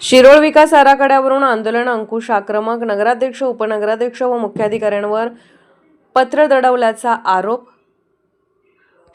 शिरोळ विकास आराखड्यावरून आंदोलन अंकुश आक्रमक, नगराध्यक्ष, उपनगराध्यक्ष व मुख्याधिकाऱ्यांवर पत्र दडवल्याचा आरोप।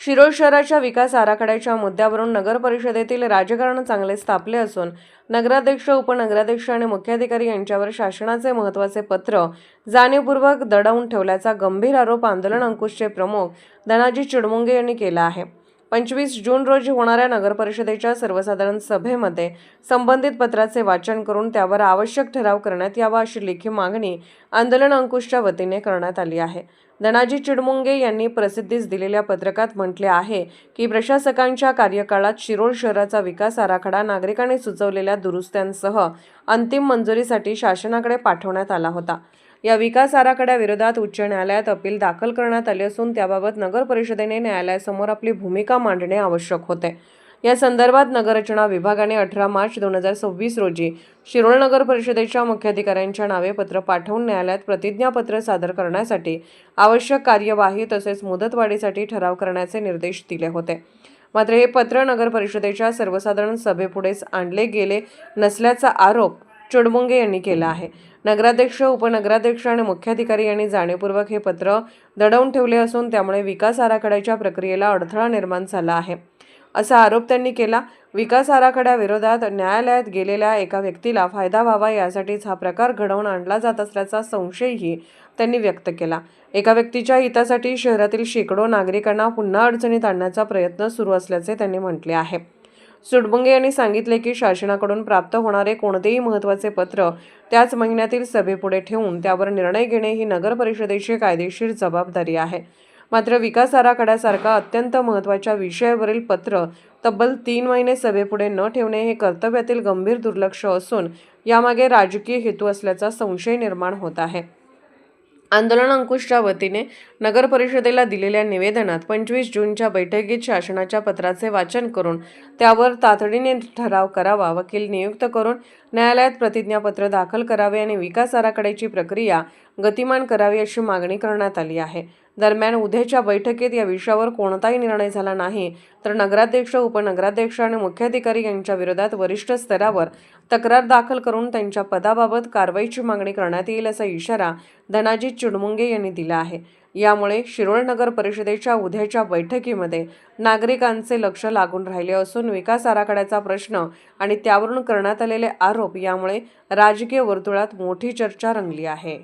शिरोळ शहराच्या विकास आराखड्याच्या मुद्द्यावरून नगर परिषदेतील राजकारण चांगलेच तापले असून नगराध्यक्ष, उपनगराध्यक्ष आणि मुख्याधिकारी यांच्यावर शासनाचे महत्त्वाचे पत्र जाणीवपूर्वक दडवून ठेवल्याचा गंभीर आरोप आंदोलन अंकुशचे प्रमुख धनाजी चिडमुंगे यांनी केला आहे। 25 जून रोजी होणाऱ्या नगर परिषदेच्या सर्वसाधारण सभेमध्ये संबंधित पत्राचे वाचन करून त्यावर आवश्यक ठराव करण्यात यावा अशी लेखी मागणी आंदोलन अंकुशच्या वतीने करण्यात आली आहे। धनाजी चिडमुंगे यांनी प्रसिद्धीस दिलेल्या पत्रकात म्हटले आहे की प्रशासकांच्या कार्यकाळात शिरोळ शहराचा विकास आराखडा नागरिकांनी सुचवलेल्या दुरुस्त्यांसह अंतिम मंजुरीसाठी शासनाकडे पाठवण्यात आला होता। या विकास आराखड्याविरोधात उच्च न्यायालयात अपील दाखल करण्यात आले असून त्याबाबत नगर परिषदेने न्यायालयासमोर आपली भूमिका मांडणे आवश्यक होते। या संदर्भात नगररचना विभागाने 18 मार्च 2026 रोजी शिरोळ नगर परिषदेच्या मुख्याधिकाऱ्यांच्या नावे पत्र पाठवून न्यायालयात प्रतिज्ञापत्र सादर करण्यासाठी आवश्यक कार्यवाही तसेच मुदतवाढीसाठी ठराव करण्याचे निर्देश दिले होते। मात्र हे पत्र नगर परिषदेच्या सर्वसाधारण सभेपुढेच आणले गेले नसल्याचा आरोप चिडमुंगे यांनी केला आहे। नगराध्यक्ष, उपनगराध्यक्ष आणि मुख्याधिकारी यांनी जाणीवपूर्वक हे पत्र दडवून ठेवले असून त्यामुळे विकास आराखड्याच्या प्रक्रियेला अडथळा निर्माण झाला आहे असा आरोप त्यांनी केला। विकास आराखड्याविरोधात न्यायालयात गेलेल्या एका व्यक्तीला फायदा व्हावा यासाठीच हा प्रकार घडवून आणला जात असल्याचा संशयही त्यांनी व्यक्त केला। एका व्यक्तीच्या हितासाठी शहरातील शेकडो नागरिकांना पुन्हा अडचणीत आणण्याचा प्रयत्न सुरू असल्याचे त्यांनी म्हटले आहे। चिडमुंगे यांनी सांगितले की शासनाकडून प्राप्त होणारे कोणतेही महत्त्वाचे पत्र त्याच महिन्यातील सभेपुढे ठेवून त्यावर निर्णय घेणे ही नगर परिषदेची कायदेशीर जबाबदारी आहे। मात्र विकास आराखड्यासारखा अत्यंत महत्त्वाच्या विषयावरील पत्र तब्बल 3 महिने सभेपुढे न ठेवणे हे कर्तव्यातील गंभीर दुर्लक्ष असून यामागे राजकीय हेतू असल्याचा संशय निर्माण होत आहे। आंदोलन अंकुशच्या वतीने नगर परिषदेला दिलेल्या निवेदनात 25 जूनच्या बैठकीत शासनाच्या पत्राचे वाचन करून त्यावर तातडीने ठराव करावा, वकील नियुक्त करून न्यायालयात प्रतिज्ञापत्र दाखल करावे आणि विकास आराखड्याची प्रक्रिया गतिमान करावी अशी मागणी करण्यात आली आहे। दरम्यान उद्याच्या बैठकीत या विषयावर कोणताही निर्णय झाला नाही तर नगराध्यक्ष, उपनगराध्यक्ष आणि मुख्याधिकारी यांच्या विरोधात वरिष्ठ स्तरावर तक्रार दाखल करून त्यांच्या पदाबाबत कारवाईची मागणी करण्यात येईल असा इशारा धनाजी चिडमुंगे यांनी दिला आहे। यामुळे शिरोळ नगर परिषदेच्या उद्याच्या बैठकीमध्ये नागरिकांचे लक्ष लागून राहिले असून विकास आराखड्याचा प्रश्न आणि त्यावरून करण्यात आलेले आरोप यामुळे राजकीय वर्तुळात मोठी चर्चा रंगली आहे।